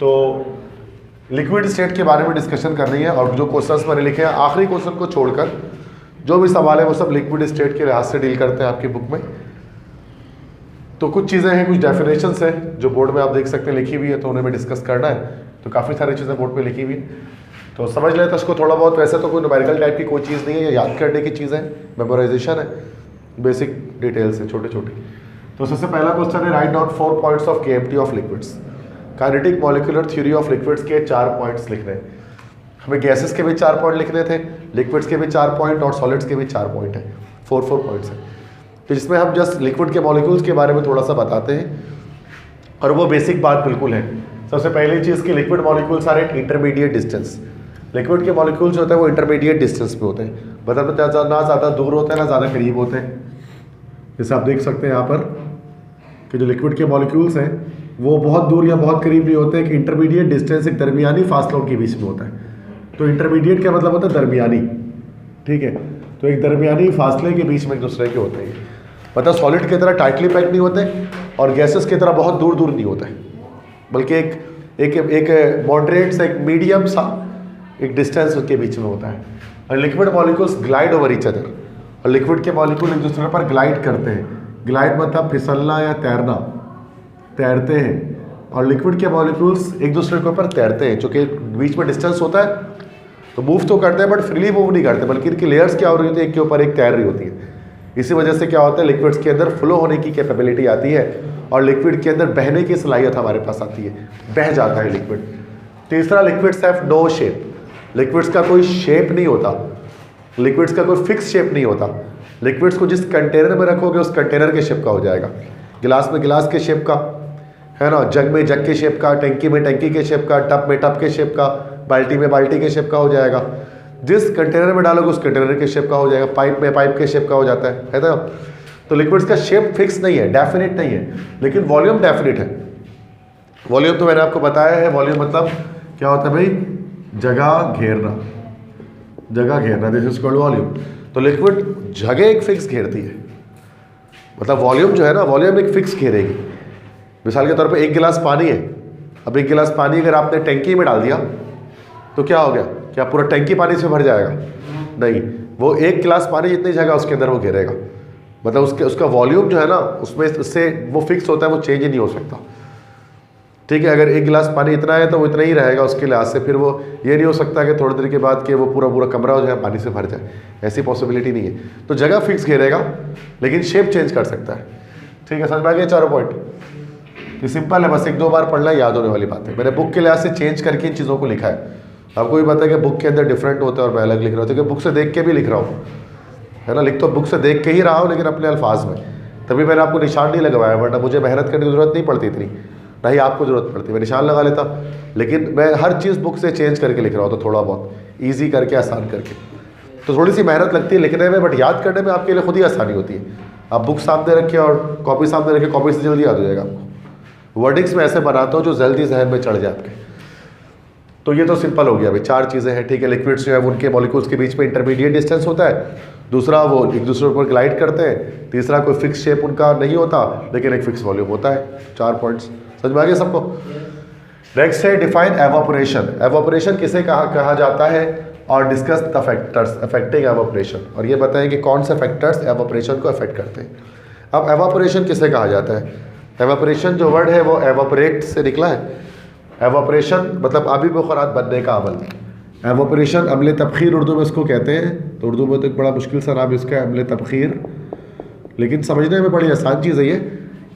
तो liquid state के बारे में डिस्कशन करनी है और जो क्वेश्चंस मैंने लिखे हैं आखिरी क्वेश्चन को छोड़कर जो भी सवाल है वो सब लिक्विड स्टेट के लिहाज से डील करते हैं आपकी बुक में। तो कुछ चीज़ें हैं, कुछ डेफिनेशंस हैं जो बोर्ड में आप देख सकते हैं लिखी हुई है, तो उन्हें में डिस्कस करना है। तो काफ़ी सारी चीज़ें बोर्ड पे लिखी हुई है, तो समझ लें तो इसको थोड़ा बहुत। वैसे तो कोई न्यूमेरिकल टाइप की कोई चीज़ नहीं है, ये याद करने की चीज़ है, मेमोराइजेशन है, बेसिक डिटेल्स है छोटी छोटी। तो सबसे पहला क्वेश्चन है write down 4 points of KMT of liquids. Kinetic molecular theory of liquids के 4 पॉइंट्स लिखने हैं। हमें गैसेस के भी 4 पॉइंट लिखने थे, लिक्विड्स के भी 4 पॉइंट और सॉलिड्स के भी 4 पॉइंट है, 4 पॉइंट्स हैं। तो जिसमें हम जस्ट लिक्विड के मॉलिक्यूल्स के बारे में थोड़ा सा बताते हैं और वो बेसिक बात बिल्कुल है। सबसे पहली चीज़ कि liquid molecules are at intermediate distance. Liquid के मॉलिक्यूल्स होते हैं वो इंटरमीडिएट डिस्टेंस पे होते हैं, मतलब ना ज़्यादा दूर होते हैं ना ज़्यादा करीब होते हैं। जैसे आप देख सकते हैं यहाँ पर कि जो लिक्विड के मॉलिक्यूल्स हैं वो बहुत दूर या बहुत करीब नहीं होते, एक इंटरमीडिएट डिस्टेंस, एक दरमियानी फासलों के बीच में होता है। तो इंटरमीडिएट का मतलब होता है दरमियानी, ठीक है। तो एक दरमियानी फासले के बीच में एक दूसरे के होते हैं, मतलब सॉलिड की तरह टाइटली पैक नहीं होते और गैसेस की तरह बहुत दूर दूर नहीं होते, बल्कि एक मॉडरेट सा, एक मीडियम सा एक डिस्टेंस के बीच में होता है। और liquid molecules glide over each other, और लिक्विड के मॉलिक्यूल एक दूसरे पर ग्लाइड करते हैं। ग्लाइड मतलब फिसलना या तैरना, तैरते हैं। और लिक्विड के मॉलिक्यूल्स एक दूसरे के ऊपर तैरते हैं, चूँकि बीच में डिस्टेंस होता है तो मूव तो करते हैं बट फ्रीली मूव नहीं करते, बल्कि इनकी लेयर्स क्या हो रही होती है, एक के ऊपर एक तैर रही होती है। इसी वजह से क्या होता है, लिक्विड्स के अंदर फ्लो होने की कैपेबिलिटी आती है और लिक्विड के अंदर बहने की सलाहियत हमारे पास आती है, बह जाता है लिक्विड। तीसरा, liquids have no shape. Liquids का कोई शेप नहीं होता, लिक्विड्स का कोई फिक्स शेप नहीं होता। लिक्विड्स को जिस कंटेनर में रखोगे उस कंटेनर के शेप का हो जाएगा। गिलास में गिलास के शेप का, है ना, जग में जग के शेप का, टंकी में टंकी के शेप का, टब में टब के शेप का, बाल्टी में बाल्टी के शेप का हो जाएगा। जिस कंटेनर में डालोगे उस कंटेनर के शेप का हो जाएगा। पाइप में पाइप के शेप का हो जाता है ना। तो लिक्विड्स का शेप फिक्स नहीं है, डेफिनेट नहीं है, लेकिन वॉल्यूम डेफिनेट है। वॉल्यूम तो मैंने आपको बताया है, वॉल्यूम मतलब क्या होता है भाई, जगह घेरना, जगह घेरना, दिस इज कॉल्ड वॉल्यूम। तो लिक्विड जगह एक फिक्स घेरती है, मतलब वॉल्यूम जो है ना, वॉल्यूम एक फिक्स घेरेगी। मिसाल के तौर पे एक गिलास पानी है, अब एक गिलास पानी अगर आपने टंकी में डाल दिया तो क्या हो गया, क्या पूरा टंकी पानी से भर जाएगा? नहीं, वो एक गिलास पानी जितनी जगह उसके अंदर वो घेरेगा, मतलब उसका वॉल्यूम जो है ना उसमें उससे वो फिक्स होता है, वो चेंज ही नहीं हो सकता, ठीक है। अगर एक गिलास पानी इतना है तो वो इतना ही रहेगा उसके लिहाज से, फिर वो ये नहीं हो सकता कि थोड़ी देर के बाद कि वो पूरा कमरा जो है पानी से भर जाए, ऐसी पॉसिबिलिटी नहीं है। तो जगह फिक्स घेरेगा लेकिन शेप चेंज कर सकता है, ठीक है। समझ में आ गया 4 पॉइंट? ये सिंपल है, बस 1-2 बार पढ़ना याद होने वाली बात है। मैंने बुक के लिहाज से चेंज करके इन चीज़ों को लिखा है। आपको भी पता है कि बुक के अंदर डिफरेंट होता है और मैं अलग लिख रहा हूँ, क्योंकि बुक से देख के भी लिख रहा हूँ, है ना। लिख तो बुक से देख के ही रहा हूँ लेकिन अपने अल्फाज में, तभी मैंने आपको निशान नहीं लगवाया, वरना मुझे मेहनत करने की ज़रूरत नहीं पड़ती इतनी, ना ही आपको ज़रूरत पड़ती, मैं निशान लगा लेता। लेकिन मैं हर चीज़ बुक से चेंज करके लिख रहा हूँ, तो थोड़ा बहुत ईजी करके, आसान करके। तो थोड़ी सी मेहनत लगती है लिखने में, बट याद करने में आपके लिए खुद ही आसानी होती है। आप बुक सामने रखें और कॉपी सामने रखें, कॉपी से जल्दी याद हो जाएगा आपको। वर्डिंग्स में ऐसे बनाता हूँ जो जल्दी जहन में चढ़ जाए आपके। तो ये तो सिंपल हो गया भाई, 4 चीज़ें हैं, ठीक है। लिक्विड्स जो है उनके मॉलिक्यूल्स के बीच में इंटरमीडिएट डिस्टेंस होता है। दूसरा, वो एक दूसरे पर ग्लाइड करते हैं। तीसरा, कोई फिक्स शेप उनका नहीं होता लेकिन एक फिक्स वॉल्यूम होता है। 4 पॉइंट्स समझ में आ गया सबको? नेक्स्ट है डिफाइन एवापोरेशन। एवापोरेशन किसे कहा जाता है और discuss the factors affecting evaporation, और ये बताएं कि कौन से फैक्टर्स एवापोरेशन को अफेक्ट करते हैं। अब एवापोरेशन किसे कहा जाता है? एवापोरेशन जो वर्ड है वो एवापोरेट से निकला है। एवापोरेशन मतलब आबी बुखारात बनने का अमल। एवापोरेशन अमले तबखीर उर्दू में इसको कहते हैं। तो उर्दू में तो एक बड़ा मुश्किल सा नाम है इसका, अमले तबखीर, लेकिन समझने में बड़ी आसान चीज़ है ये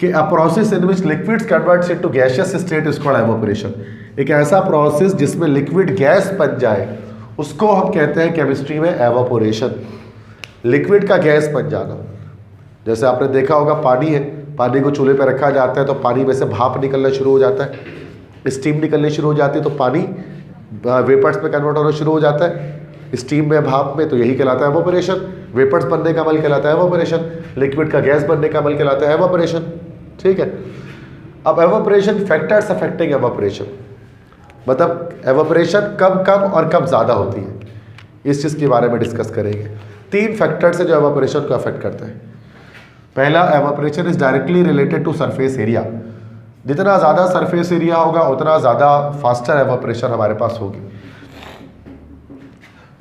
कि a process in which liquids converts into gaseous state is called evaporation. एक ऐसा प्रोसेस जिसमें लिक्विड गैस बन जाए उसको हम कहते हैं केमिस्ट्री में एवापोरेशन। लिक्विड का गैस बन जाना, जैसे आपने देखा होगा पानी है, पानी को चूल्हे पर रखा जाता है तो पानी में से भाप निकलना शुरू हो जाता है, स्टीम निकलनी शुरू हो जाती है, तो पानी वेपर्स में कन्वर्ट होना शुरू हो जाता है, स्टीम में, भाप में, तो यही कहलाता है एवापोरेशन। वेपर्स बनने का अमल कहलाता है एवापोरेशन। लिक्विड का गैस बनने का अमल कहलाता है एवापोरेशन, ठीक है। अब एवापोरेशन फैक्टर्स अफेक्टिंग एवापोरेशन, मतलब एवापोरेशन कब कम और कब ज़्यादा होती है, इस चीज़ के बारे में डिस्कस करेंगे। 3 फैक्टर्स है जो एवापोरेशन को अफेक्ट करते हैं। पहला, evaporation is directly related to surface area. जितना ज़्यादा सरफेस एरिया होगा उतना ज़्यादा फास्टर एवापोरेशन हमारे पास होगी।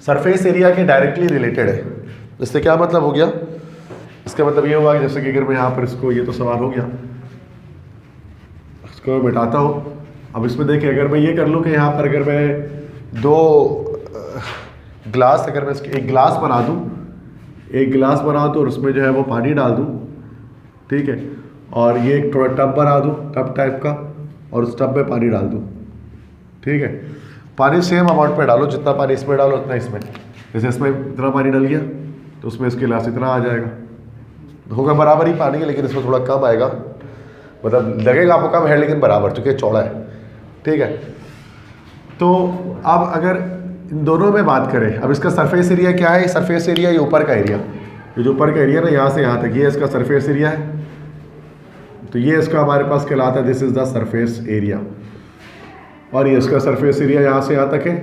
सरफेस एरिया के डायरेक्टली रिलेटेड है। इससे क्या मतलब हो गया? इसका मतलब ये हुआ कि जैसे कि अगर मैं यहाँ पर इसको, ये तो सवाल हो गया, इसको मिटाता हूँ। अब इसमें देखिए, अगर मैं ये कर लूँ कि यहाँ पर अगर मैं दो ग्लास, अगर मैं इसके एक गिलास बना दूँ, एक गिलास बना दूँ और उसमें जो है वो पानी डाल दूँ, ठीक है, और ये एक थोड़ा टब बना दूँ, टब टाइप का, और उस टब में पानी डाल दूँ, ठीक है। पानी सेम अमाउंट पे डालो, जितना पानी इसमें डालो उतना इसमें। जैसे इसमें इतना पानी डल गया तो उसमें इसके गिलास इतना आ जाएगा, होगा बराबर ही पानी है, लेकिन इसमें थोड़ा कम आएगा, मतलब लगेगा आपको कम है लेकिन बराबर, चूँकि चौड़ा है, ठीक है। तो अब अगर इन दोनों में बात करें, अब इसका सरफेस एरिया क्या है? सरफेस एरिया ये ऊपर का एरिया, ये जो ऊपर का एरिया ना यहाँ से यहाँ तक, ये इसका सरफेस एरिया है। तो ये इसका हमारे पास कहलाता है this is the surface area, और ये इसका सरफेस एरिया यहाँ से यहाँ तक है,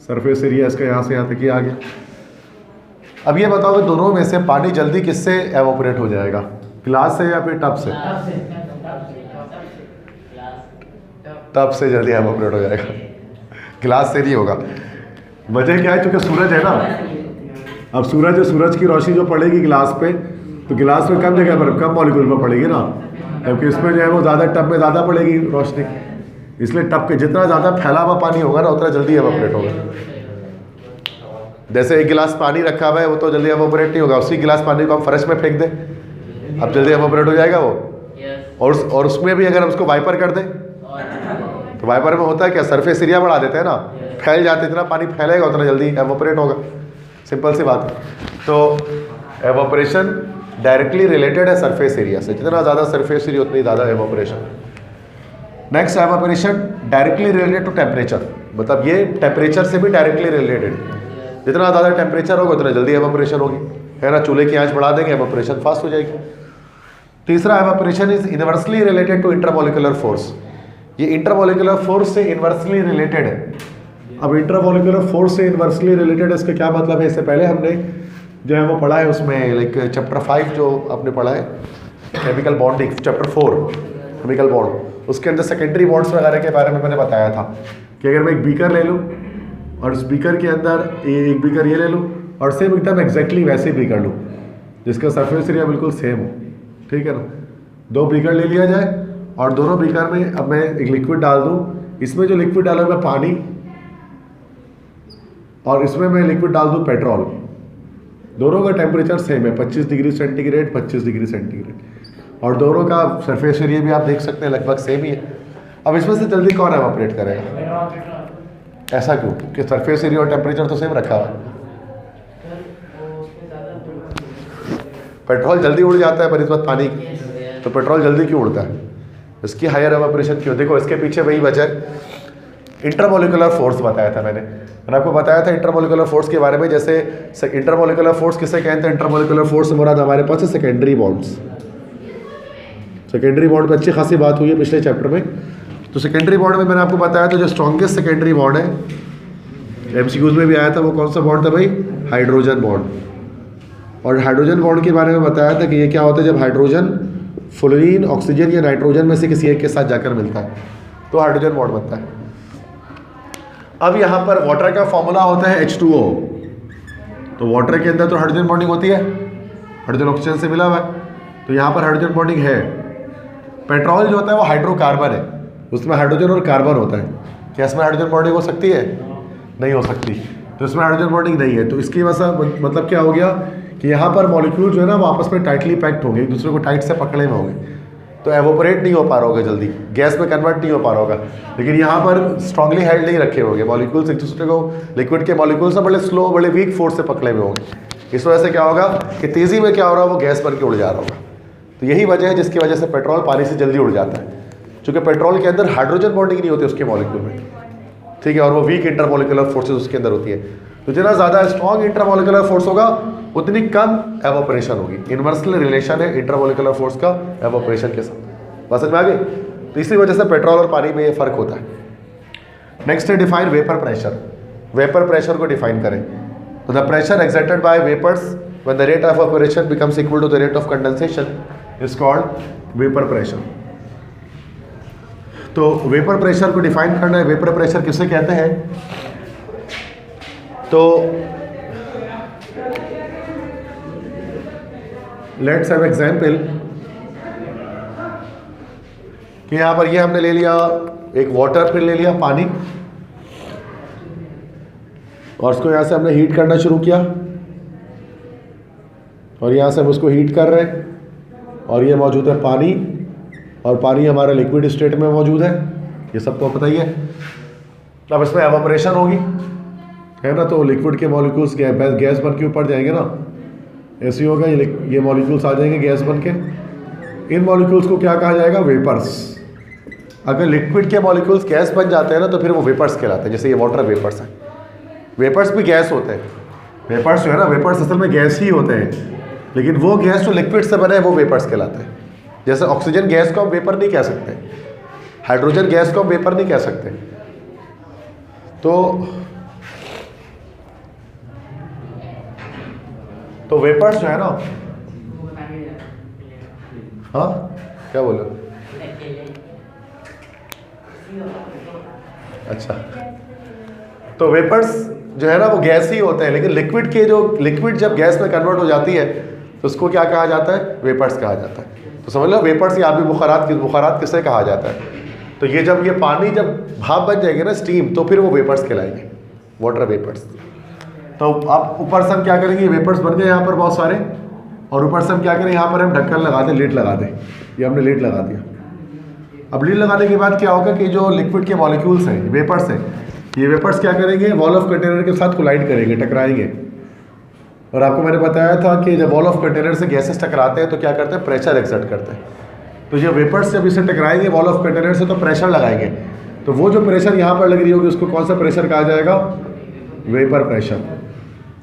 सरफेस एरिया इसका यहाँ से यहाँ तक ही आ गया। अब ये बताओ कि दोनों में से पानी जल्दी किससे एवोपरेट हो जाएगा, गिलास से या फिर टब से? टब से जल्दी एवोपरेट हो जाएगा, गिलास से नहीं होगा। वजह क्या है? चूँकि सूरज है ना, अब सूरज की रोशनी जो पड़ेगी गिलास पे, तो गिलास में कम जगह पर कम मॉलिक्यूल पर पड़ेगी ना, जबकि इसमें जो है वो ज़्यादा, टब में ज़्यादा पड़ेगी रोशनी, इसलिए टब के जितना ज़्यादा फैला हुआ पानी होगा ना उतना जल्दी एवोपरेट होगा। जैसे एक गिलास पानी रखा हुआ है वो तो जल्दी एवोपरेट नहीं होगा, उसी गिलास पानी को हम फर्श में फेंक दें, अब जल्दी एवोपरेट हो जाएगा वो। और उसमें भी अगर हम उसको वाइपर कर दें तो वाइपर में होता है क्या, सरफेस एरिया बढ़ा देते हैं ना, फैल जाते, जितना पानी फैलेगा उतना जल्दी एवोपरेट होगा, सिंपल सी बात है। तो एवोपरेशन डायरेक्टली रिलेटेड है सरफेस एरिया से, जितना ज़्यादा सरफेस एरिया उतनी ज़्यादा evaporation. Next, evaporation directly related to temperature, मतलब ये टेम्परेचर से भी डायरेक्टली रिलेटेड, जितना ज़्यादा टेम्परेचर होगा उतना जल्दी एवोपरेशन होगी, है ना। चूल्हे की आंच बढ़ा देंगे, एवोपरेशन फास्ट हो जाएगी। तीसरा, evaporation is inversely related to intermolecular force, ये इंटरमोलिकुलर फोर्स से इनवर्सली रिलेटेड है। अब इंटरमोलिकुलर फोर्स से इनवर्सली रिलेटेड है, इसका क्या मतलब है? इससे पहले हमने जो है वो पढ़ा है, उसमें लाइक चैप्टर 5 जो आपने पढ़ा है chemical bonding, chapter 4 chemical bond, उसके अंदर सेकेंडरी बॉन्ड्स वगैरह के बारे में मैंने बताया था कि अगर मैं एक बीकर ले लूँ और उस बीकर के अंदर एक बीकर ये ले लूँ और सेम एकदम एग्जैक्टली वैसे ही बीकर लूँ जिसका सरफेस एरिया बिल्कुल सेम हो, ठीक है ना। दो बीकर ले लिया जाए और दोनों बीकर में अब मैं एक लिक्विड डाल दूँ, इसमें जो लिक्विड डाला मैं पानी, और इसमें मैं लिक्विड डाल दूँ पेट्रोल, दोनों का टेम्परेचर सेम है 25 डिग्री सेंटीग्रेड 25 डिग्री सेंटीग्रेड, और दोनों का सरफेस एरिया भी आप देख सकते हैं लगभग सेम ही है। अब इसमें से जल्दी कौन एवापोरेट करेगा? ऐसा क्यों? कि सरफेस एरिया और टेम्परेचर तो सेम रखा हुआ है। पेट्रोल जल्दी उड़ जाता है बनिस्बत पानी, तो पेट्रोल जल्दी क्यों उड़ता है? इसकी हायर एवापोरेशन क्यों? देखो इसके पीछे वही वजह है, इंटरमोलिकुलर फोर्स बताया था मैंने आपको बताया था इंटरमोलिकुलर फोर्स के बारे में। जैसे इंटरमोलिकुलर फोर्स किसे कहते हैं? इंटरमोलिकुलर फोर्स से मुराद हमारे पास है सेकेंडरी बॉन्ड्स। सेकेंडरी बॉन्ड पे अच्छी खासी बात हुई है पिछले चैप्टर में। तो सेकेंडरी बॉन्ड में मैंने आपको बताया था जो स्ट्रॉन्गेस्ट सेकेंडरी बॉन्ड है, एमसीक्यूज में भी आया था, वो कौन सा बॉन्ड था भाई? Hydrogen bond. और हाइड्रोजन बॉन्ड के बारे में बताया था कि ये क्या होता है, जब हाइड्रोजन फ्लोरीन, ऑक्सीजन या नाइट्रोजन में से किसी एक के साथ जाकर मिलता है तो हाइड्रोजन बॉन्ड बनता है। अब यहाँ पर वाटर का फॉर्मूला होता है H2O, तो वाटर के अंदर तो हाइड्रोजन बॉन्डिंग होती है, हाइड्रोजन ऑक्सीजन से मिला हुआ है, तो यहाँ पर हाइड्रोजन बॉन्डिंग है। पेट्रोल जो होता है वो हाइड्रोकार्बन है, उसमें हाइड्रोजन और कार्बन होता है। क्या इसमें हाइड्रोजन बॉन्डिंग हो सकती है? नहीं हो सकती, तो इसमें हाइड्रोजन बॉन्डिंग नहीं है। तो इसकी मतलब क्या हो गया कि यहाँ पर मॉलिक्यूल जो है ना वो आपस में टाइटली पैक्ड होंगे, एक दूसरे को टाइट से पकड़े में होंगे, तो एवोपरेट नहीं हो पा रहा होगा जल्दी, गैस में कन्वर्ट नहीं हो पा रहा होगा। लेकिन यहाँ पर स्ट्रांगली हेल्ड नहीं रखे होंगे मॉलिक्यूल्स, एक दूसरे को लिक्विड के मॉलिक्यूल्स बड़े स्लो, बड़े वीक फोर्स से पकड़े हुए होंगे। इस वजह से क्या होगा कि तेज़ी में क्या हो रहा है, वो गैस बन के उड़ जा रहा होगा। तो यही वजह है जिसकी वजह से पेट्रोल पानी से जल्दी उड़ जाता है, क्योंकि पेट्रोल के अंदर हाइड्रोजन बॉन्डिंग नहीं होती उसके मॉलिक्यूल में, ठीक है, और वो वीक इंटरमोलिकुलर फोर्सेज उसके अंदर होती है। तो जितना ज़्यादा स्ट्रॉन्ग इंटरमोलिकुलर फोर्स होगा उतनी कम एवोपरेशन होगी। इनवर्सल रिलेशन है इंटरमोलिकुलर फोर्स का एवोपरेशन के साथ, बात समझ में आ गई? तो इसी वजह से पेट्रोल और पानी में ये फ़र्क होता है। नेक्स्ट है define vapour pressure. Vapour pressure को डिफाइन करें तो the pressure exerted by vapours when the rate of operation becomes equal to the rate of condensation is called vapour pressure. तो वेपर प्रेशर को डिफाइन करना है, vapour pressure किसे कहते हैं। तो लेट्स हैव एग्जांपल कि यहाँ पर ये हमने ले लिया एक वाटर, फिर ले लिया पानी, और उसको यहाँ से हमने हीट करना शुरू किया, और यहाँ से हम उसको हीट कर रहे हैं, और ये मौजूद है पानी, और पानी हमारा लिक्विड स्टेट में मौजूद है, ये सबको पता ही है। अब इसमें एवापोरेशन होगी, है ना, तो लिक्विड के मॉलिक्यूल्स गैस बन के ऊपर जाएंगे ना, ऐसे ही होगा, ये मॉलिक्यूल्स आ जाएंगे गैस बन के। इन मॉलिक्यूल्स को क्या कहा जाएगा, वेपर्स। अगर लिक्विड के मॉलिक्यूल्स गैस बन जाते हैं ना तो फिर वो वेपर्स कहलाते हैं। जैसे ये वाटर वेपर्स हैं, वेपर्स भी गैस होते हैं, वेपर्स जो है ना, वेपर्स असल में गैस ही होते हैं, लेकिन वो गैस जो लिक्विड से बने हैं वो वेपर्स कहलाते हैं। जैसे ऑक्सीजन गैस को हम वेपर नहीं कह सकते, हाइड्रोजन गैस को हम वेपर नहीं कह सकते। तो वेपर्स जो है ना, हाँ क्या बोलो, अच्छा, तो वेपर्स जो है ना वो गैस ही होते हैं, लेकिन लिक्विड जब गैस में कन्वर्ट हो जाती है तो उसको क्या कहा जाता है, वेपर्स कहा जाता है। तो समझ लो वेपर्स या भी बुखारात किसे कहा जाता है। तो ये जब ये पानी जब भाप बन जाएगी ना, स्टीम, तो फिर वो वेपर्स कहलाएंगे, वाटर वेपर्स। तो अब ऊपर से हम क्या करेंगे, वेपर्स बन गए यहाँ पर बहुत सारे, और ऊपर से हम क्या करें, यहाँ पर हम ढक्कन लगा दें, लिड लगा दें। ये हमने लिड लगा दिया। अब लिड लगाने के बाद क्या होगा कि जो लिक्विड के मॉलिक्यूल्स हैं, वेपर्स हैं, ये वेपर्स क्या करेंगे, वॉल ऑफ कंटेनर के साथ कोलाइड करेंगे, टकराएंगे। और आपको मैंने बताया था कि जब वॉल ऑफ कंटेनर से गैसेस टकराते हैं तो क्या करते हैं, प्रेशर एक्सर्ट करते हैं। तो ये वेपर्स जब इसे टकराएंगे वॉल ऑफ कंटेनर से तो प्रेशर लगाएंगे, तो वो जो प्रेशर यहाँ पर लग रही होगी उसको कौन सा प्रेशर कहा जाएगा, वेपर प्रेशर।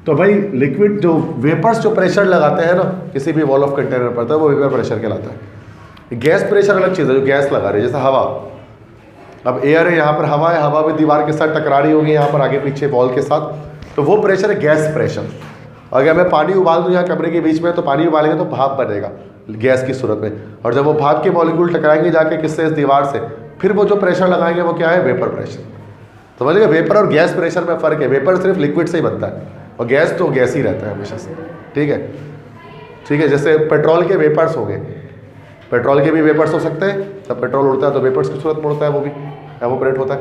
तो भाई लिक्विड जो वेपर्स जो प्रेशर लगाते हैं ना किसी भी वॉल ऑफ कंटेनर पर, तो वो वेपर प्रेशर कहलाता है। गैस प्रेशर अलग चीज़ है, जो गैस लगा रही है, जैसे हवा। अब एयर है, यहाँ पर हवा है, हवा भी दीवार के साथ टकरा रही होगी, यहाँ पर आगे पीछे वॉल के साथ, तो वो प्रेशर है गैस प्रेशर। अगर मैं पानी उबाल दूँ यहाँ कमरे के बीच में, तो पानी उबालेंगे तो भाप बनेगा गैस की सूरत में, और जब वो भाप के मॉलिक्यूल टकराएंगे जाके किससे, इस दीवार से, फिर वो जो प्रेशर लगाएंगे वो क्या है, वेपर प्रेशर। तो बोलिए वेपर और गैस प्रेशर में फ़र्क है। वेपर सिर्फ लिक्विड से ही बनता है, और गैस तो गैस ही रहता है हमेशा से। ठीक है, ठीक है। जैसे पेट्रोल के वेपर्स हो गए, पेट्रोल के भी वेपर्स हो सकते हैं, जब पेट्रोल उड़ता है तो वेपर्स की सूरत में उड़ता है, वो भी एवोपरेट होता है।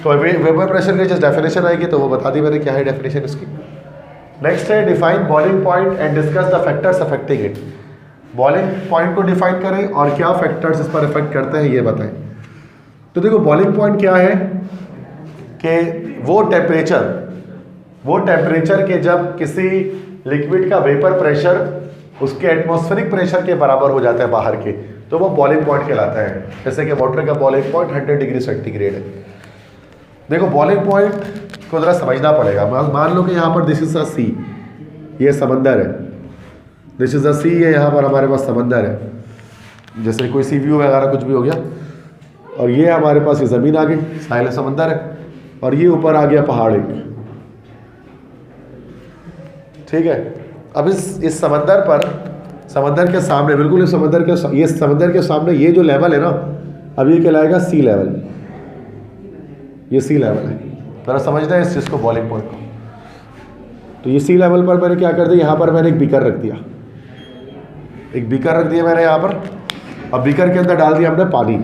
तो वेपर प्रेशर की जैसे डेफिनेशन आएगी तो वो बता दी मैंने, क्या है डेफिनेशन इसकी। नेक्स्ट है define boiling point and discuss the factors affecting it. Boiling point को डिफाइन करें और क्या फैक्टर्स इस पर इफेक्ट करते हैं ये बताएं। तो देखो बॉइलिंग पॉइंट क्या है कि वो टेम्परेचर के जब किसी लिक्विड का वेपर प्रेशर उसके एटमॉस्फेरिक प्रेशर के बराबर हो जाता है बाहर के, तो वो बॉइलिंग पॉइंट कहलाता है। जैसे कि वाटर का बॉइलिंग पॉइंट 100 डिग्री सेंटीग्रेड है। देखो बॉइलिंग पॉइंट को ज़रा समझना पड़ेगा। मान लो कि यहाँ पर दिस इज अ सी, ये समंदर है, दिस इज अ सी है, यहाँ पर हमारे पास समंदर है, जैसे कोई सी व्यू वगैरह कुछ भी हो गया, और ये हमारे पास ये ज़मीन आ गई, साहिल समंदर है, और ये ऊपर आ गया पहाड़ एक। ठीक है, अब इस समंदर पर, समंदर के सामने, बिल्कुल इस समंदर के सामने ये जो लेवल है ना, अब ये कहलाएगा सी लेवल। ये सी लेवल है, जरा समझना है इस चीज़ को, बॉइलिंग पॉइंट को। तो ये सी लेवल पर मैंने क्या कर दिया, यहाँ पर मैंने एक बीकर रख दिया, एक बीकर रख दिया मैंने यहाँ पर। अब बीकर के अंदर डाल दिया हमने पानी,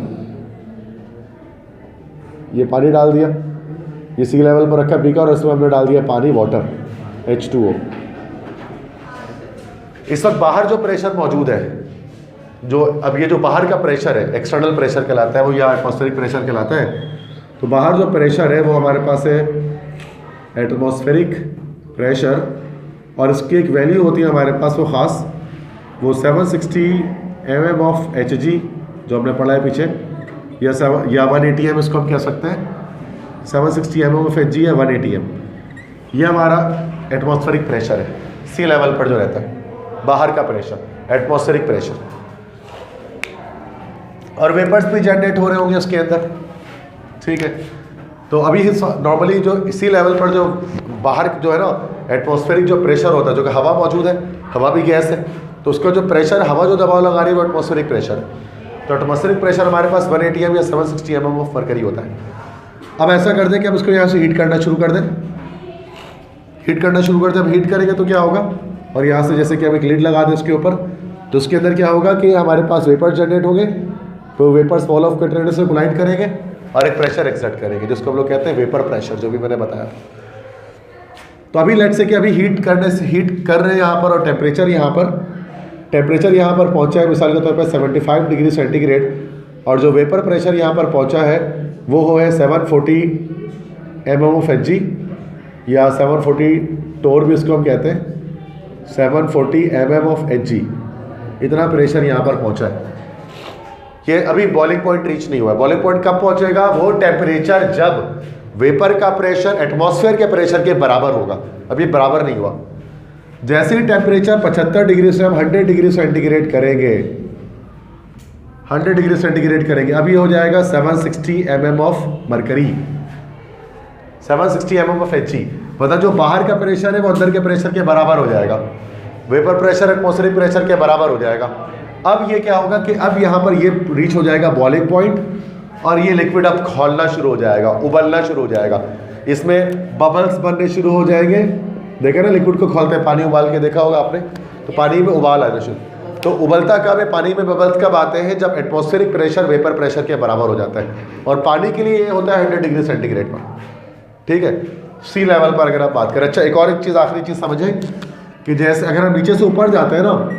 ये पानी डाल दिया, ये सी लेवल पर रखा बीकर, और इसमें हमने डाल दिया पानी, वाटर, H2O। इस वक्त बाहर जो प्रेशर मौजूद है, जो अब ये जो बाहर का प्रेशर है एक्सटर्नल प्रेशर कहलाता है, वो या एटमॉस्फेरिक प्रेशर कहलाता है। तो बाहर जो प्रेशर है वो हमारे पास है एटमॉस्फेरिक प्रेशर, और इसकी एक वैल्यू होती है हमारे पास, वो ख़ास, वो 760 mm ऑफ Hg जो हमने पढ़ा है पीछे, या 180 m इसको हम कह सकते हैं। 760 mm ऑफ Hg या 180 m, ये हमारा एटमॉस्फेरिक प्रेशर है, सी लेवल पर जो रहता है बाहर का प्रेशर, एटमॉस्फेरिक प्रेशर। और वेपर्स भी जनरेट हो रहे होंगे उसके अंदर। ठीक है, तो अभी नॉर्मली जो सी लेवल पर जो बाहर जो है ना एटमॉस्फेरिक जो प्रेशर होता है, जो कि हवा मौजूद है, हवा भी गैस है, तो उसका जो प्रेशर, हवा जो दबाव लगा रही है वो एटमॉस्फेरिक प्रेशर है। तो एटमॉस्फेरिक प्रेशर हमारे पास 180 या 760 mm ऑफ मरकरी होता है। अब ऐसा कर दें कि हम इसको यहाँ से हीट करना शुरू कर दें, हीट करना शुरू कर दें। अब हीट करेंगे तो क्या होगा, और यहाँ से जैसे कि हम एक लिड लगा दें उसके ऊपर, तो उसके अंदर क्या होगा कि हमारे पास वेपर्स जनरेट होंगे, तो वेपर्स फॉल ऑफ कंटेनर से कोलाइड करेंगे और एक प्रेशर एक्सर्ट करेंगे, जिसको हम लोग कहते हैं वेपर प्रेशर, जो भी मैंने बताया। तो अभी लेट्स से कि अभी हीट कर रहे हैं यहाँ पर, और टेम्परेचर यहाँ पर पहुँचा है मिसाल के तौर पर 75 डिग्री सेंटीग्रेड, और जो वेपर प्रेशर यहाँ पर पहुँचा है वो है 740 mm ऑफ Hg, या 740 टोर भी इसको हम कहते हैं, 740 mm ऑफ Hg, इतना प्रेशर यहाँ पर पहुँचा है। ये अभी बॉइलिंग पॉइंट रीच नहीं हुआ है। बॉइलिंग पॉइंट कब पहुँचेगा, वो टेम्परेचर जब वेपर का प्रेशर एटमॉस्फेयर के प्रेशर के बराबर होगा। अभी बराबर नहीं हुआ। जैसे ही टेम्परेचर 75 डिग्री से हम 100 डिग्री सेंटीग्रेड करेंगे, 100 डिग्री सेंटीग्रेड करेंगे, अभी हो जाएगा 760 mm of mercury, 760 mm of Hg। मतलब जो बाहर का प्रेशर है वो अंदर के प्रेशर के बराबर हो जाएगा, वेपर प्रेशर एटमॉस्फेरिक प्रेशर के बराबर हो जाएगा। अब ये क्या होगा कि अब यहाँ पर ये रीच हो जाएगा बॉइलिंग पॉइंट, और ये लिक्विड अब खौलना शुरू हो जाएगा, उबलना शुरू हो जाएगा, इसमें बबल्स बनने शुरू हो जाएंगे। देखा ना लिक्विड को खोलते हैं, पानी उबाल के देखा होगा आपने, तो पानी में उबाल आना शुरू। तो उबलता कब है, पानी में बबल्स कब आते हैं, जब एटमॉस्फेरिक प्रेशर वेपर प्रेशर के बराबर हो जाता है, और पानी के लिए ये होता है 100 डिग्री सेंटीग्रेड पर, ठीक है, सी लेवल पर अगर आप बात करें। अच्छा, एक और एक चीज़, आखिरी चीज़ समझें कि जैसे अगर हम नीचे से ऊपर जाते हैं ना,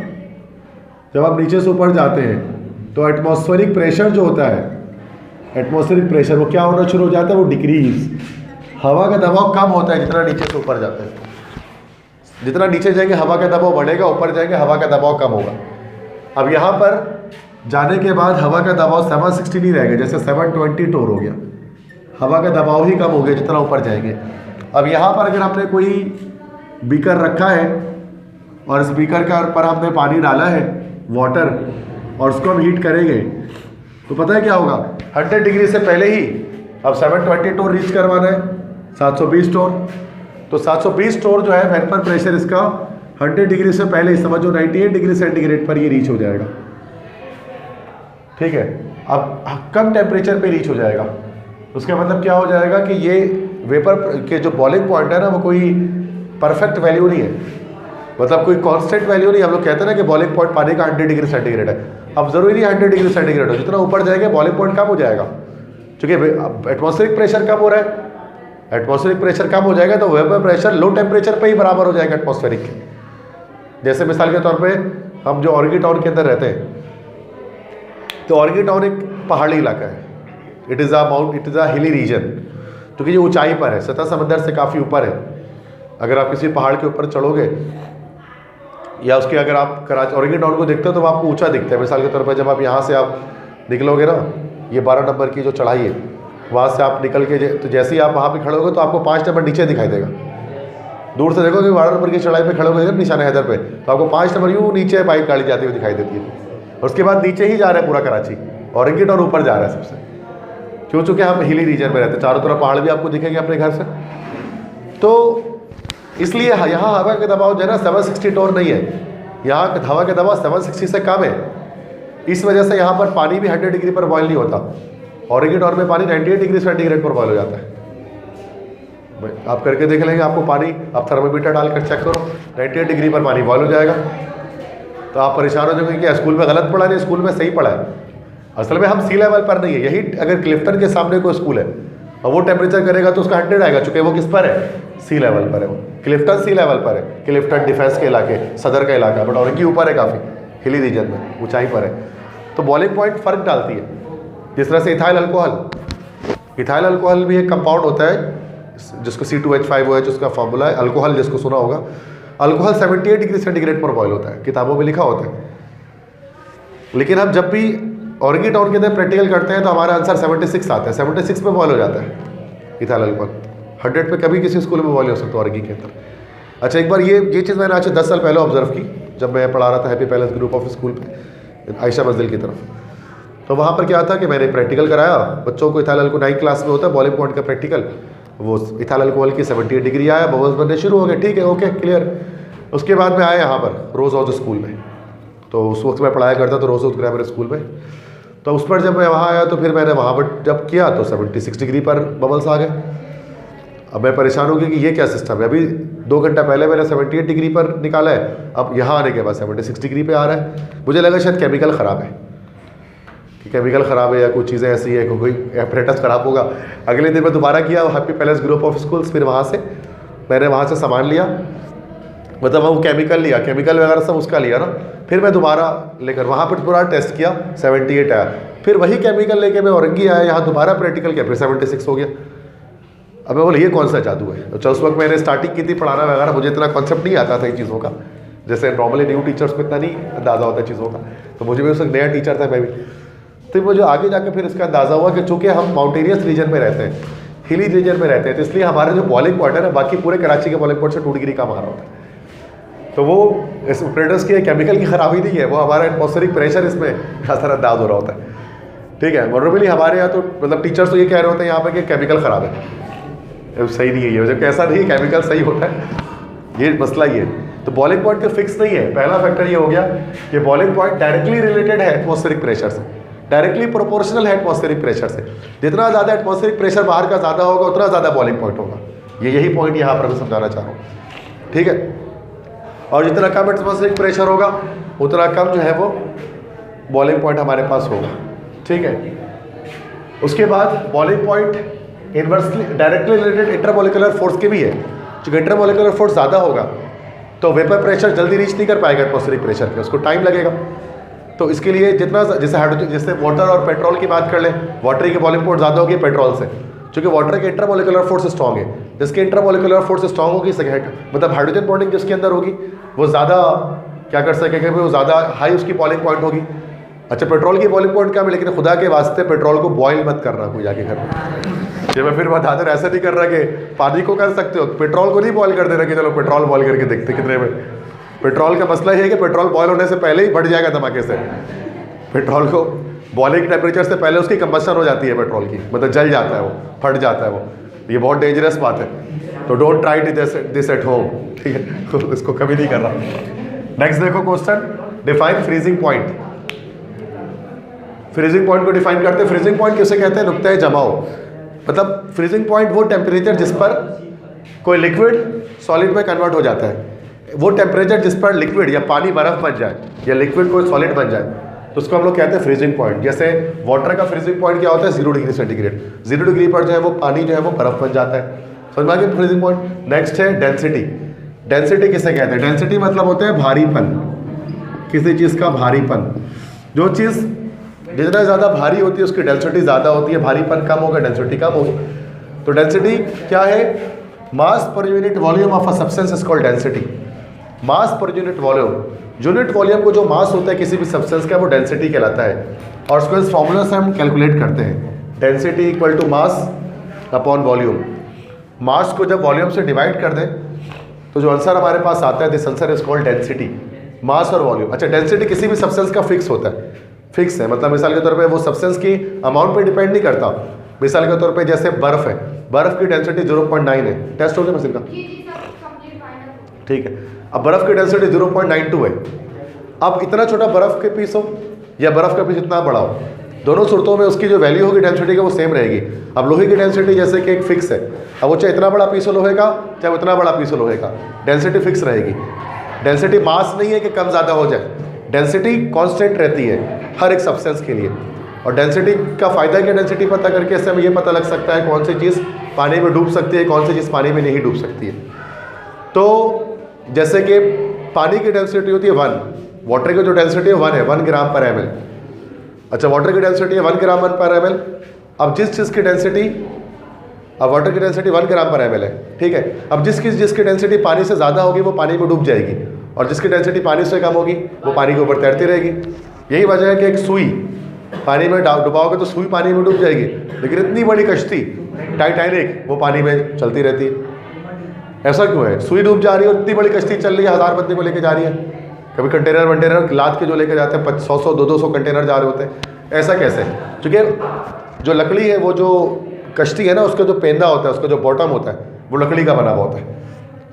जब आप नीचे से ऊपर जाते हैं तो एटमॉस्फेरिक प्रेशर जो होता है, एटमॉस्फेरिक प्रेशर वो क्या होना शुरू हो जाता है, वो डिक्रीज, हवा का दबाव कम होता है जितना नीचे से ऊपर जाते हैं। जितना नीचे जाएंगे हवा का दबाव बढ़ेगा, ऊपर जाएंगे हवा का दबाव कम होगा। अब यहाँ पर जाने के बाद हवा का दबाव 760 नहीं रहेगा, जैसे 720 टोर हो गया, हवा का दबाव ही कम हो गया जितना ऊपर जाएंगे। अब यहाँ पर अगर आपने कोई बीकर रखा है और इस बीकर का पर हमने पानी डाला है, वाटर, और उसको हम हीट करेंगे, तो पता है क्या होगा, 100 डिग्री से पहले ही अब 720 टोर रीच करवाना है, 720 टोर, तो 720 टोर जो है वेपर प्रेशर इसका 100 डिग्री से पहले समझो 98 डिग्री सेंटीग्रेड पर ये रीच हो जाएगा, ठीक है। अब कम टेम्परेचर पे रीच हो जाएगा, उसका मतलब क्या हो जाएगा कि ये वेपर के जो बॉइलिंग पॉइंट है ना, वो कोई परफेक्ट वैल्यू नहीं है, मतलब कोई कांस्टेंट वैल्यू नहीं। हम लोग कहते हैं ना कि बॉइलिंग पॉइंट पानी का 100 डिग्री सेंटीग्रेड है, अब जरूरी नहीं 100 डिग्री सेंटीग्रेड हो, जितना ऊपर जाएगा बॉइलिंग पॉइंट कम हो जाएगा, क्योंकि एटमॉस्फेरिक प्रेशर कम हो रहा है, एटमॉस्फेरिक प्रेशर कम हो जाएगा तो वेपर प्रेशर लो टेम्परेचर पे ही बराबर हो जाएगा एटमॉस्फेरिक के। जैसे मिसाल के तौर पे हम जो ऑर्गी टाउन के अंदर रहते हैं, तो ऑर्गी टाउन एक पहाड़ी इलाका है, it is a hilly region, क्योंकि ये ऊंचाई पर है, सतह समंदर से काफ़ी ऊपर है। अगर आप किसी पहाड़ के ऊपर चढ़ोगे, या उसके अगर आप कराची ऑर्गी टाउन को देखते हो तो वो आपको ऊंचा दिखता है। मिसाल के तौर पर जब आप यहाँ से आप निकलोगे ना, ये 12 नंबर की जो चढ़ाई है, वहाँ से आप निकल के तो जैसे ही आप वहाँ पे खड़े होगे तो आपको 5 नंबर नीचे दिखाई देगा। दूर से देखोगे 12 नंबर की चढ़ाई पे खड़े होगे निशान हैदर पे, तो आपको 5 नंबर यूँ नीचे बाइक गाड़ी जाती हुई दिखाई देती है। और उसके बाद नीचे ही जा रहा है पूरा कराची, ऑर्गी टाउन ऊपर जा रहा है सबसे, क्यों, चूँकि हम हिली रीजन में रहते हैं, चारों तरफ पहाड़ भी आपको दिखेंगे अपने घर से। तो इसलिए यहाँ हवा का दबाव जो है ना 760 टोर नहीं है, यहाँ हवा का दबाव 760 से कम है। इस वजह से यहाँ पर पानी भी 100 डिग्री पर बॉयल नहीं होता, ऑर्गी टाउन में पानी 98 डिग्री सेंटीग्रेड पर बॉयल हो जाता है। आप करके देख लेंगे, आपको पानी, आप थर्मोमीटर डालकर चेक करो, 98 डिग्री पर पानी बॉयल हो जाएगा। तो आप परेशान हो जाएंगे कि स्कूल में गलत पढ़ा नहीं, स्कूल में सही पढ़ा है। असल में हम सी लेवल पर नहीं है। यही अगर क्लिफ्टन के सामने कोई स्कूल है और वो टेम्परेचर करेगा तो उसका 100 आएगा, चूँकि वो किस पर है, सी लेवल पर है। वो क्लिफ्टन सी लेवल पर है, क्लिफ्टन डिफेंस के इलाके, सदर का इलाका, बट ऑर्गी ऊपर है, काफ़ी हिली रीजन में, ऊंचाई पर है। तो बॉइलिंग पॉइंट फ़र्क डालती है। जिस तरह से इथाइल अल्कोहल भी एक कंपाउंड होता है जिसको C2H5OH उसका फॉर्मूला है। अल्कोहल जिसको सुना होगा, अल्कोहल 78 डिग्री सेंटीग्रेड पर बॉयल होता है, किताबों में लिखा होता है। लेकिन हम जब भी ऑर्गी टाउन के अंदर प्रैक्टिकल करते हैं तो हमारा आंसर 76 आता है, 76 पे बॉयल हो जाता है इथाइल अल्कोहल। 100 पे कभी किसी स्कूल में बॉयल हो सकता है ऑर्गी के अंदर। अच्छा, एक बार ये चीज़ मैंने आज 10 साल पहले ऑब्जर्व की, जब मैं पढ़ा रहा था happy palace group of school पे आयशा मंजिल की तरफ। तो वहाँ पर क्या था कि मैंने प्रैक्टिकल कराया बच्चों को। इथाइल अल्कोहल 9th क्लास में होता है बॉइलिंग पॉइंट का प्रैक्टिकल। वो इथाइल अल्कोहल की 78 डिग्री आया, बबल्स बनने शुरू हो गए, ठीक है, ओके, क्लियर। उसके बाद में आया यहाँ पर रोज़ हाउस स्कूल में, तो उस वक्त मैं पढ़ाया करता तो रोज़ हाउस ग्रामर स्कूल में। तो उस पर जब मैं वहाँ आया तो फिर मैंने वहाँ पर जब किया तो 76 डिग्री पर बबल्स आ गए। अब मैं परेशान हो गया कि ये क्या सिस्टम है, अभी 2 घंटा पहले मैंने 78 डिग्री पर निकाला है, अब यहाँ आने के बाद 76 डिग्री पे आ रहा है। मुझे लगा शायद केमिकल ख़राब है, कि केमिकल ख़राब है या कुछ चीज़ें ऐसी है, कोई एपरेटस ख़राब होगा। अगले दिन मैं दोबारा किया happy palace group of schools, फिर वहाँ से मैंने वहाँ से सामान लिया, मतलब वो केमिकल लिया, केमिकल वगैरह सब उसका लिया ना, फिर मैं दोबारा लेकर वहाँ पर पूरा टेस्ट किया, 78 आया। फिर वही केमिकल लेके मैं औरंगी आया, यहाँ दोबारा प्रैक्टिकल किया, फिर 76 हो गया। अब मैं बोला ये कौन सा जादू है। तो उस वक्त मैंने स्टार्टिंग की थी पढ़ाना वगैरह, मुझे इतना कॉन्सेप्ट नहीं आता था इन चीज़ों का, जैसे नॉर्मली न्यू टीचर्स को इतना नहीं अंदाज़ा होता चीज़ों का, तो मुझे भी उस वक्त नया टीचर था मैं भी। तो मुझे आगे जाकर फिर इसका अंदाज़ा हुआ कि चूँकि हम माउंटेनियस रीजन में रहते हैं, हिली रीजन में रहते हैं, तो इसलिए हमारा जो बॉलिंग पॉइंट है ना, बाकी पूरे कराची के बॉलिंग पॉइंट से 2 डिग्री कम आ रहा होता है। तो वो इस ऑपरेटर्स की केमिकल की खराबी नहीं है, वो हमारा एटमॉस्फेरिक प्रेशर इसमें असरअंदाज हो रहा होता है। ठीक है, नॉर्मली हमारे यहाँ तो मतलब टीचर्स तो ये कह रहे होते हैं यहाँ पर कि केमिकल ख़राब है, सही नहीं है ये, जबकि ऐसा नहीं है, केमिकल सही होता है, ये मसला ये है। तो बॉलिंग पॉइंट का फिक्स नहीं है। पहला फैक्टर ये हो गया कि बॉलिंग पॉइंट डायरेक्टली रिलेटेड है एटमॉस्फेरिक प्रेशर से, डायरेक्टली प्रोपोर्शनल है एटमॉस्फेरिक प्रेशर से। जितना ज़्यादा एटमॉस्फेरिक प्रेशर बाहर का ज़्यादा होगा उतना ज़्यादा बॉलिंग पॉइंट होगा। यही पॉइंट यहाँ पर मैं समझाना चाह रहा हूँ। ठीक है, और जितना कम एटमॉस्फेरिक प्रेशर होगा उतना कम जो है वो बॉलिंग पॉइंट हमारे पास होगा। ठीक है, उसके बाद bowling point inversely directly related intermolecular force के भी है। क्योंकि इंटरमोलिकुलर फोर्स ज़्यादा होगा तो वेपर प्रेशर जल्दी रीच नहीं कर पाएगा एटमॉस्फेरिक प्रेशर पे, उसको टाइम लगेगा। तो इसके लिए जितना जैसे हाइड्रोजन, जैसे वाटर और पेट्रोल की बात कर लें, वाटर की बॉलिंग पॉइंट ज़्यादा होगी पेट्रोल से, क्योंकि वाटर के इंटरमोलिकुलर फोर्स स्ट्रॉन्ग है। जिसके इंटरमोलिकुलर फोर्स स्ट्रॉन्ग होगी, मतलब हाइड्रोजन बॉन्डिंग जिसके अंदर होगी वो ज़्यादा क्या कर सकेगा, वो ज़्यादा हाई उसकी बॉलिंग पॉइंट होगी। अच्छा, पेट्रोल की बॉइलिंग पॉइंट कम है, लेकिन खुदा के वास्ते पेट्रोल को बॉयल मत करना कोई जाके घर में। ये मैं फिर बता दूं, ऐसा नहीं कर रहा कि पानी को कर सकते हो, पेट्रोल को नहीं बॉयल कर देना कि चलो पेट्रोल बॉयल करके देखते कितने में। पेट्रोल का मसला ये है कि पेट्रोल बॉयल होने से पहले ही बढ़ जाएगा धमाके से। पेट्रोल को बॉइलिंग टेम्परेचर से पहले उसकी कंबशन हो जाती है पेट्रोल की, मतलब जल जाता है वो, फट जाता है वो। ये बहुत डेंजरस बात है, तो don't try this at home. ठीक है, तो इसको कभी नहीं कर रहा। नेक्स्ट देखो question, define freezing point. Freezing point को डिफाइन करते हैं। फ्रीजिंग पॉइंट किसे कहते हैं? नुक्ता जमाओ। मतलब फ्रीजिंग पॉइंट वो टेम्परेचर जिस पर कोई लिक्विड सॉलिड में कन्वर्ट हो जाता है, वो टेम्परेचर जिस पर लिक्विड या पानी बर्फ बन जाए या लिक्विड कोई सॉलिड बन जाए, तो उसको हम लोग कहते हैं फ्रीजिंग पॉइंट। जैसे वाटर का फ्रीजिंग पॉइंट क्या होता है? 0 डिग्री सेंटीग्रेड। 0 डिग्री पर जो है वो पानी जो है वो बर्फ बन जाता है। समझ में आ गया फ्रीजिंग पॉइंट। नेक्स्ट है डेंसिटी। डेंसिटी किसे कहते हैं? डेंसिटी मतलब होता है भारीपन, किसी चीज़ का भारीपन। जो चीज़ जितना ज़्यादा भारी होती है उसकी डेंसिटी ज़्यादा होती है, भारीपन कम होगा डेंसिटी कम होगी। तो डेंसिटी क्या है? Mass per unit volume of a substance is called density. Mass per unit volume, unit volume को जो मास होता है किसी भी सब्सटेंस का, वो डेंसिटी कहलाता है। और उसको इस फॉर्मूला से हम कैलकुलेट करते हैं, density equal to mass upon volume. Mass को जब वॉल्यूम से डिवाइड कर दें तो जो आंसर हमारे पास आता है, this answer is called density. Mass और वॉल्यूम। अच्छा, डेंसिटी किसी भी सब्सटेंस का फिक्स होता है, फिक्स है। मतलब मिसाल के तौर पे वो सब्सटेंस की अमाउंट पे डिपेंड नहीं करता। मिसाल के तौर पे जैसे बर्फ है, बर्फ की डेंसिटी 0.9 है। टेस्ट हो गया मशीन का? ठीक है, अब बर्फ की डेंसिटी 0.92 है। अब इतना छोटा बर्फ के पीस हो या बर्फ का पीस इतना बड़ा हो, दोनों सूरतों में उसकी जो वैल्यू होगी डेंसिटी की वो सेम रहेगी। अब लोहे की डेंसिटी जैसे कि एक फिक्स है, अब वो चाहे इतना बड़ा पीस हो लोहे का, चाहे उतना बड़ा पीस हो लोहे का, डेंसिटी फिक्स रहेगी। डेंसिटी मास नहीं है कि कम ज़्यादा हो जाए, डेंसिटी कांस्टेंट रहती है हर एक सब्सटेंस के लिए। और डेंसिटी का फ़ायदा क्या? डेंसिटी पता करके इससे हमें ये पता लग सकता है कौन सी चीज़ पानी में डूब सकती है, कौन सी चीज़ पानी में नहीं डूब सकती है। तो जैसे कि पानी की डेंसिटी होती है 1, वाटर की जो डेंसिटी है 1 है, 1 ग्राम पर ml। अच्छा, वाटर की डेंसिटी है 1 ग्राम पर ml। अब जिस चीज़ की डेंसिटी, अब वाटर की डेंसिटी 1 ग्राम पर ml है, ठीक है। अब जिसकी डेंसिटी पानी से ज़्यादा होगी वो पानी में डूब जाएगी, और जिसकी डेंसिटी पानी से कम होगी वो पानी के ऊपर तैरती रहेगी। यही वजह है कि एक सुई पानी में डुबाओगे तो सुई पानी में डूब जाएगी, लेकिन इतनी बड़ी कश्ती टाइटैनिक वो पानी में चलती रहती है। ऐसा क्यों है? सुई डूब जा रही है और इतनी बड़ी कश्ती चल रही है, 1000 बंदे को लेके जा रही है। कभी कंटेनर लाद के जो लेके जाते हैं 100-100 200 कंटेनर जा रहे होते हैं। ऐसा कैसे? क्योंकि जो लकड़ी है, वो जो कश्ती है ना, उसका जो पेंदा होता है, उसका जो बॉटम होता है वो लकड़ी का बना हुआ होता है।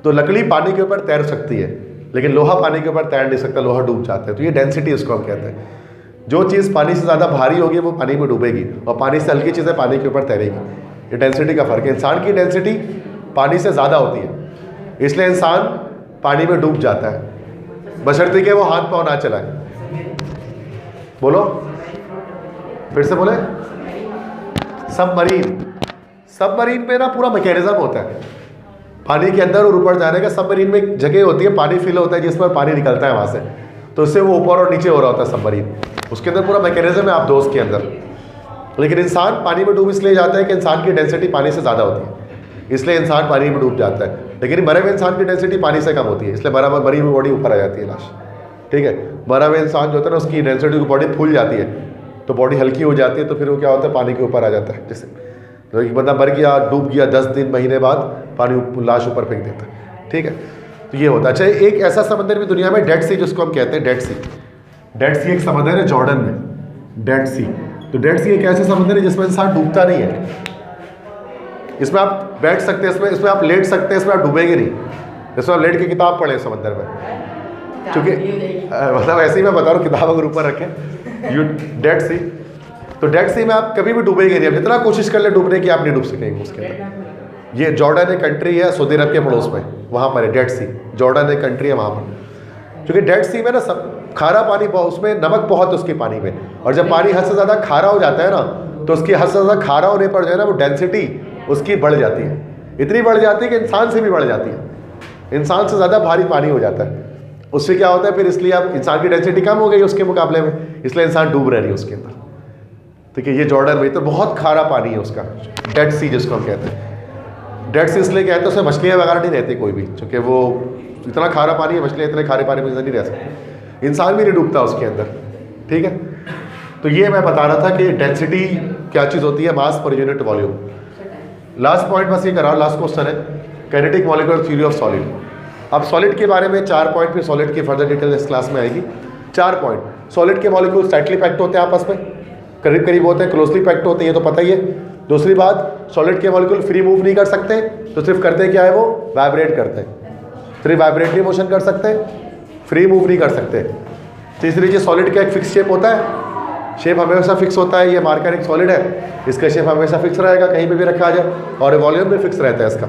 तो लकड़ी पानी के ऊपर तैर सकती है, लेकिन लोहा पानी के ऊपर तैर नहीं सकता, लोहा डूब जाता है। तो ये डेंसिटी इसको हम कहते हैं। जो चीज़ पानी से ज़्यादा भारी होगी वो पानी में डूबेगी, और पानी से हल्की चीज़ें पानी के ऊपर तैरेगी। ये डेंसिटी का फ़र्क है। इंसान की डेंसिटी पानी से ज़्यादा होती है, इसलिए इंसान पानी में डूब जाता है, बशर्ते कि वो हाथ पाँव ना चलाए। बोलो, फिर से बोले। सबमरीन पे ना पूरा मैकेनिज्म होता है पानी के अंदर और ऊपर जाने का। सबमरीन में एक जगह होती है, पानी फिल होता है जिसमें पानी निकलता है वहाँ से, तो उससे वो ऊपर और नीचे हो रहा होता है सबमरीन। उसके अंदर पूरा मैकेनिज्म है आप दोस्त के अंदर। लेकिन इंसान पानी में डूब इसलिए जाता है कि इंसान की डेंसिटी पानी से ज़्यादा होती है, इसलिए इंसान पानी में डूब जाता है। लेकिन मरे हुए इंसान की डेंसिटी पानी से कम होती है, इसलिए मरी हुई बॉडी ऊपर आ जाती है लाश। ठीक है, मरा हुआ इंसान जो होता है ना, उसकी डेंसिटी की बॉडी फूल जाती है, तो बॉडी हल्की हो जाती है, तो फिर वो क्या होता है, पानी के ऊपर आ जाता है। जैसे तो एक बंदा मर गया, डूब गया, 10 दिन महीने बाद पानी लाश ऊपर फेंक देता है। ठीक है, तो ये होता है। अच्छा, एक ऐसा समंदर भी दुनिया में, डेड सी, जिसको हम कहते हैं डेड सी। डेड सी एक समंदर है जॉर्डन में, डेड सी। तो डेड सी एक ऐसा समंदर है जिसमें इंसान डूबता नहीं है। इसमें आप बैठ सकते हैं, इसमें आप लेट सकते हैं, इसमें आप डूबेंगे नहीं। इसमें आप लेट के किताब पढ़ें समंदर में, क्योंकि मतलब ऐसे ही मैं बता रहा हूँ, किताब अगर ऊपर रखें, यू डेड सी। तो डेड सी में आप कभी भी डूबेंगे नहीं। आप जितना कोशिश कर ले डूबने की, आप नहीं डूब सकेंगे उसके अंदर। ये जॉर्डन एक कंट्री है सऊदी अरब के पड़ोस में, वहाँ पर है डेड सी। जॉर्डन एक कंट्री है वहाँ पर। क्योंकि डेड सी में ना सब खारा पानी, उसमें नमक बहुत है उसके पानी में, और जब पानी हद से ज़्यादा खारा हो जाता है ना, तो उसकी हद से ज़्यादा खारा होने पर जो है ना, वो डेंसिटी उसकी बढ़ जाती है। इतनी बढ़ जाती है कि इंसान से भी बढ़ जाती है, इंसान से ज़्यादा भारी पानी हो जाता है। उससे क्या होता है फिर, इसलिए अब इंसान की डेंसिटी कम हो गई उसके मुकाबले में, इसलिए इंसान डूब रहे नहीं उसके अंदर। ठीक है, ये जॉर्डन में तो बहुत खारा पानी है उसका, डेड सी जिसको हम कहते हैं। डेड सी इसलिए कहते हैं उसमें मछलियाँ वगैरह नहीं रहती कोई भी, क्योंकि वो इतना खारा पानी है, मछलियाँ इतने खारे पानी में नहीं रह सकती, इंसान भी नहीं डूबता उसके अंदर। ठीक है, तो ये मैं बता रहा था कि डेंसिटी क्या चीज़ होती है, mass per unit volume. Last point बस ये करा, लास्ट क्वेश्चन है, kinetic molecular theory of solid. अब सॉलिड के बारे में 4 पॉइंट, फिर सॉलिड की फर्दर डिटेल इस क्लास में आएगी। 4 पॉइंट, सॉलिड के मॉलिक्यूल टाइटली पैक्ड होते हैं, आपस में करीब करीब होते हैं, क्लोजली पैक्ड होते हैं, ये तो पता ही है। दूसरी बात, सॉलिड के मॉलिक्यूल फ्री मूव नहीं कर सकते, तो सिर्फ करते क्या है, वो वाइब्रेट करते हैं, सिर्फ वाइब्रेटरी मोशन कर सकते हैं, फ्री मूव नहीं कर सकते। तीसरी चीज़, सॉलिड का एक फिक्स शेप होता है, शेप हमेशा फिक्स होता है। ये मार्कर एक सॉलिड है, इसका शेप हमेशा फिक्स रहेगा, कहीं पे भी रखा जाए, और वॉल्यूम भी फिक्स रहता है इसका,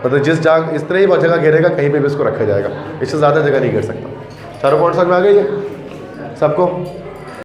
मतलब जिस जगह इस तरह ही वो जगह घेरेगा, कहीं पे भी इसको रखा जाएगा, इससे ज़्यादा जगह नहीं घेर सकता। चारों पॉइंट समझ में आ गई है सबको?